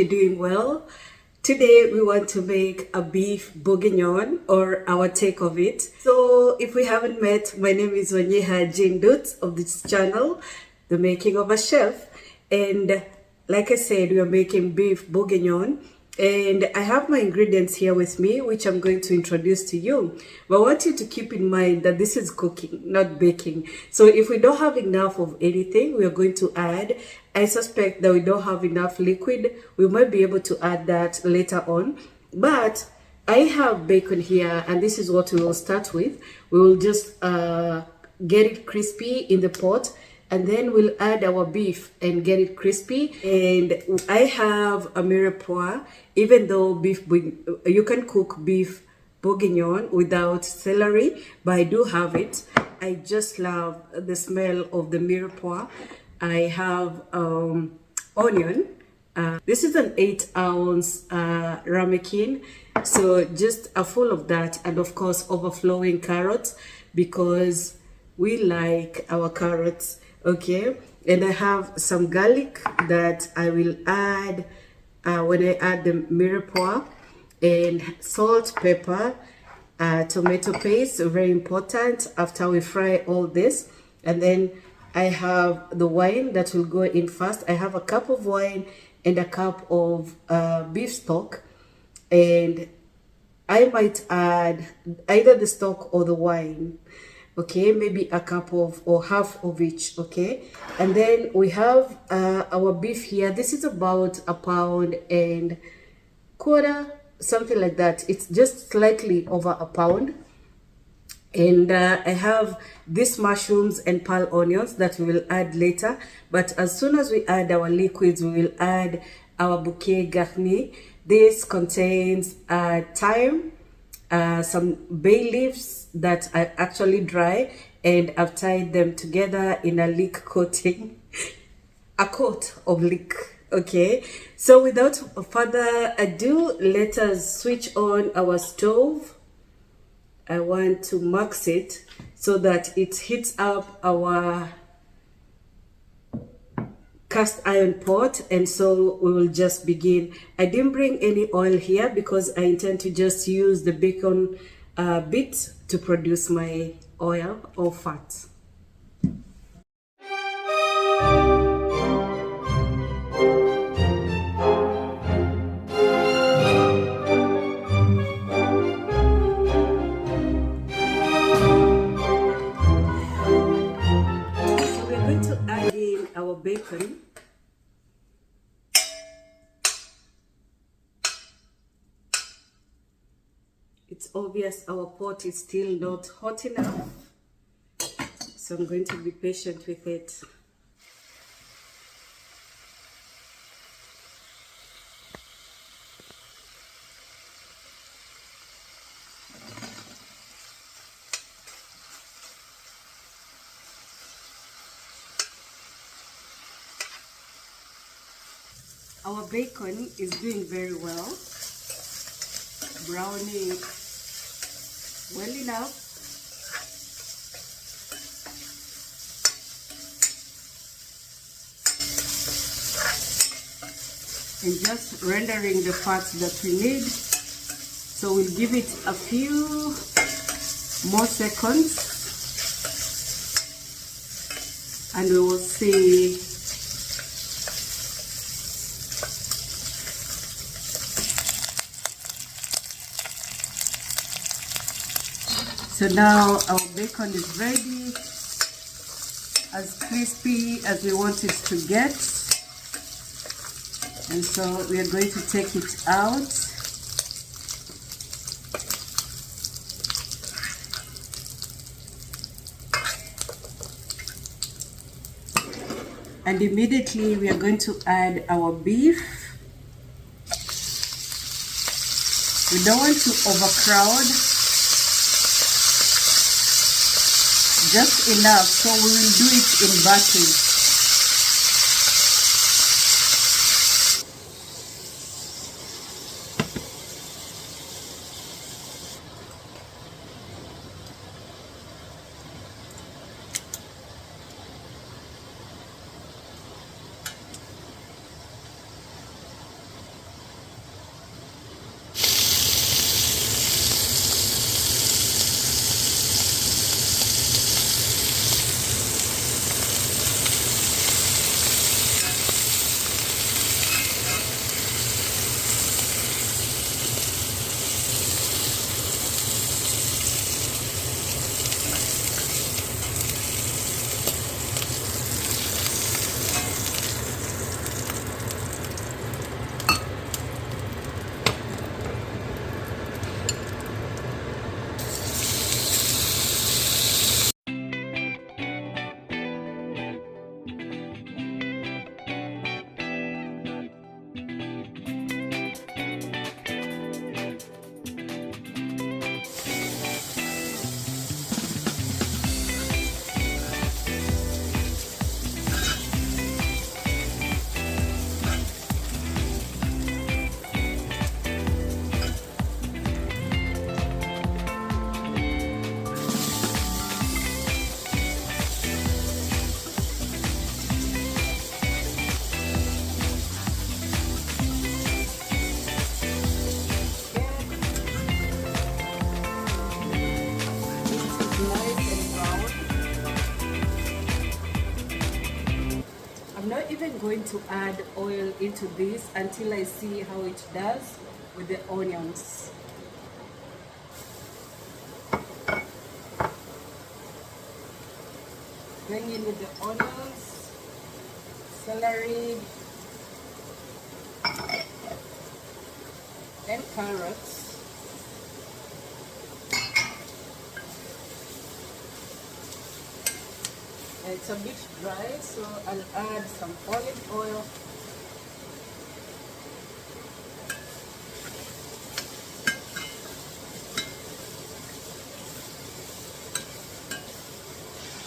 you're doing well. Today we want to make a beef bourguignon, or our take of it. So if we haven't met, my name is Wanyeha Jane Dutz of this channel, The Making of a Chef. And like I said, we are making beef bourguignon. And I have my ingredients here with me, which I'm going to introduce to you. But I want you to keep in mind that this is cooking, not baking. So if we don't have enough of anything, we are going to add. I suspect that we don't have enough liquid. We might be able to add that later on. But I have bacon here, and this is what we will start with. We will just get it crispy in the pot, and then we'll add our beef and get it crispy. And I have a mirepoix. Even though you can cook beef bourguignon without celery, but I do have it. I just love the smell of the mirepoix. I have onion. This is an 8-ounce ramekin, so just a full of that, and of course overflowing carrots, because we like our carrots. Okay, and I have some garlic that I will add when I add the mirepoix, and salt, pepper, tomato paste, very important after we fry all this. And then I have the wine that will go in first. I have a cup of wine and a cup of beef stock, and I might add either the stock or the wine. Okay, maybe a cup of or half of each. Okay, and then we have our beef here. This is about 1.25 pounds, something like that. It's just slightly over 1 pound. And I have these mushrooms and pearl onions that we will add later. But as soon as we add our liquids, we will add our bouquet garni. This contains thyme, some bay leaves that are actually dry, and I've tied them together in a leek coating, a coat of leek. Okay, so without further ado, let us switch on our stove. I want to max it so that it heats up our cast iron pot, and so we will just begin. I didn't bring any oil here because I intend to just use the bacon bit to produce my oil or fat. So we're going to add in our bacon. It's obvious our pot is still not hot enough, so I'm going to be patient with it. Our bacon is doing very well, browning well enough. And just rendering the fats that we need. So we'll give it a few more seconds, and we will see. So now our bacon is ready, as crispy as we want it to get. And so we are going to take it out. And immediately we are going to add our beef. We don't want to overcrowd. Just enough, so we will do it in batches. even going to add oil into this until I see how it does with the onions. Going in with the onions, celery, and carrots. It's a bit dry, so I'll add some olive oil.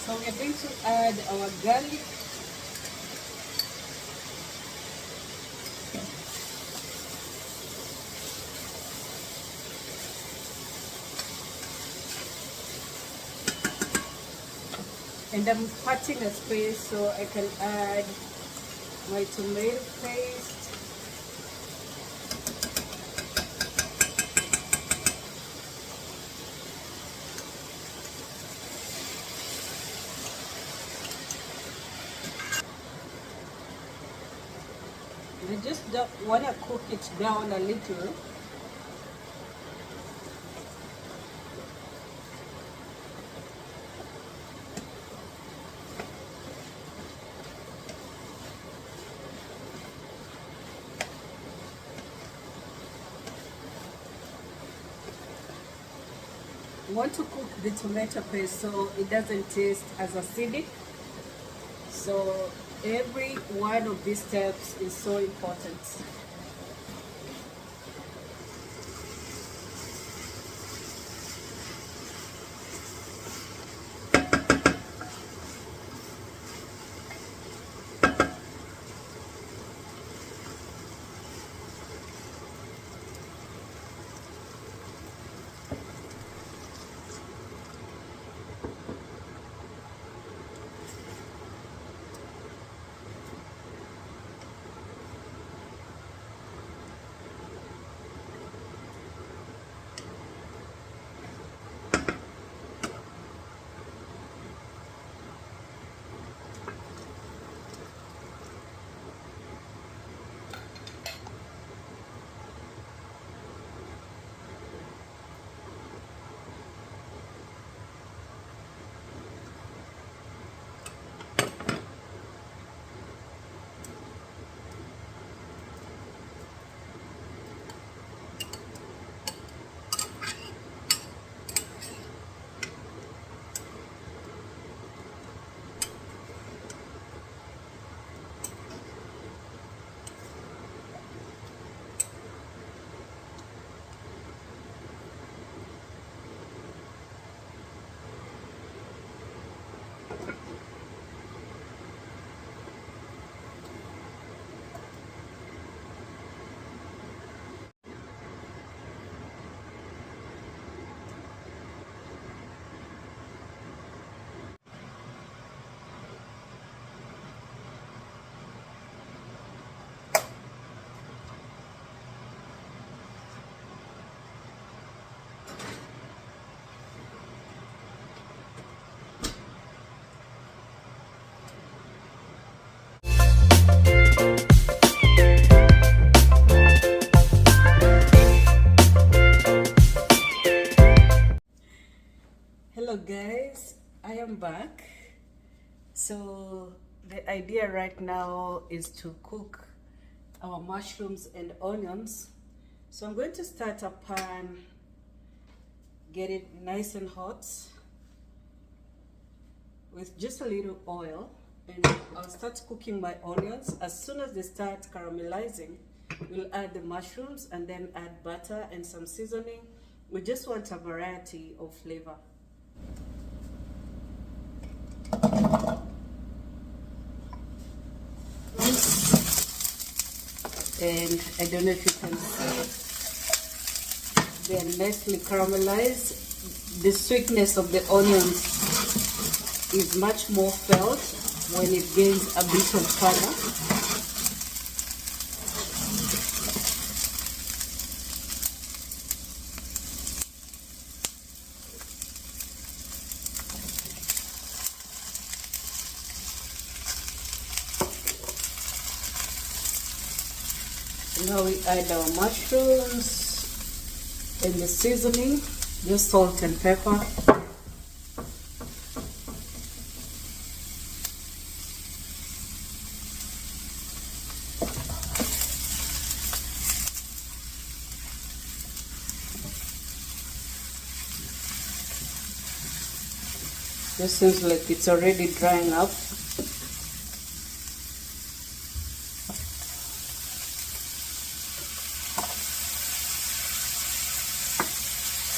So we're going to add our garlic. And I'm cutting a space so I can add my tomato paste. I just want to cook it down a little. I want to cook the tomato paste so it doesn't taste as acidic. So every one of these steps is so important. Hello guys, I am back. So the idea right now is to cook our mushrooms and onions. So I'm going to start a pan, get it nice and hot with just a little oil, and I'll start cooking my onions. As soon as they start caramelizing, we'll add the mushrooms and then add butter and some seasoning. We just want a variety of flavor. And I don't know if you can see, they're nicely caramelized. The sweetness of the onions is much more felt when it gains a bit of color. Now we add our mushrooms and the seasoning, just salt and pepper. This seems like it's already drying up.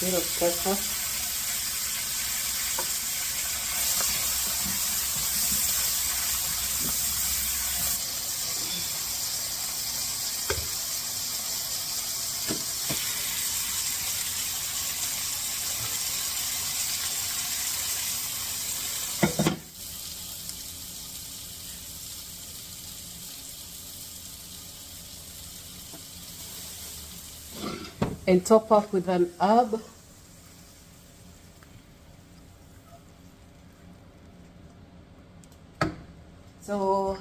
Bit of pepper. And top up with an herb. So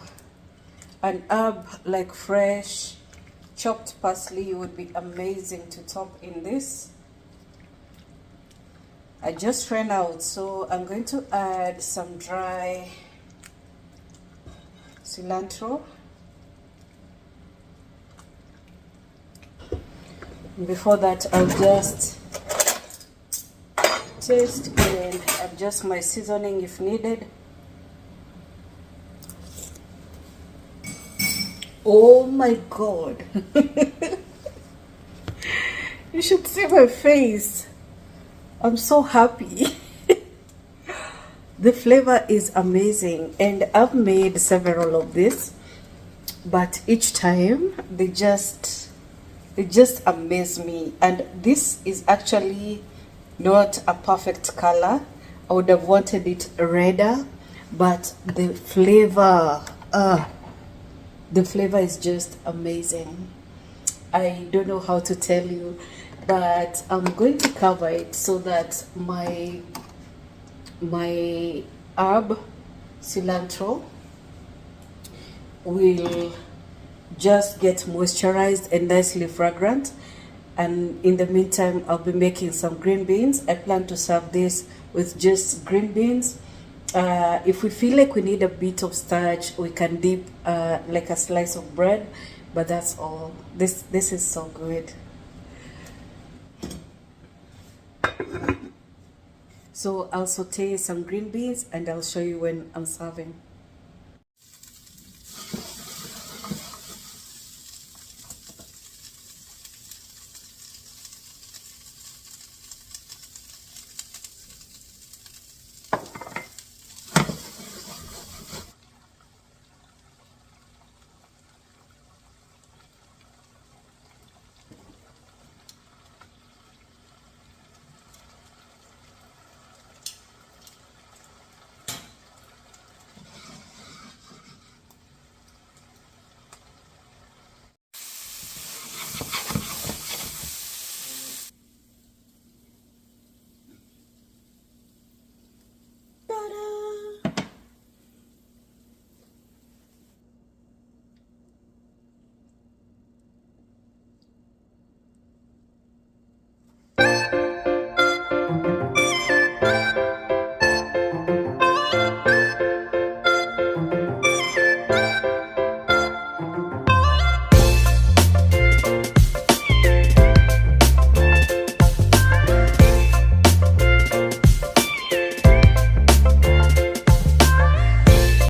an herb like fresh chopped parsley would be amazing to top in this. I just ran out, so I'm going to add some dry cilantro. Before that, I'll just taste and adjust my seasoning if needed. Oh my God. You should see my face. I'm so happy. The flavor is amazing, and I've made several of this, but each time they just amaze me. And this is actually not a perfect color. I would have wanted it redder, but the flavor is just amazing. I don't know how to tell you, but I'm going to cover it so that my herb cilantro will just get moisturized and nicely fragrant. And in the meantime, I'll be making some green beans. I plan to serve this with just green beans. If we feel like we need a bit of starch, we can dip like a slice of bread, but that's all. This is so good. So I'll saute some green beans and I'll show you when I'm serving.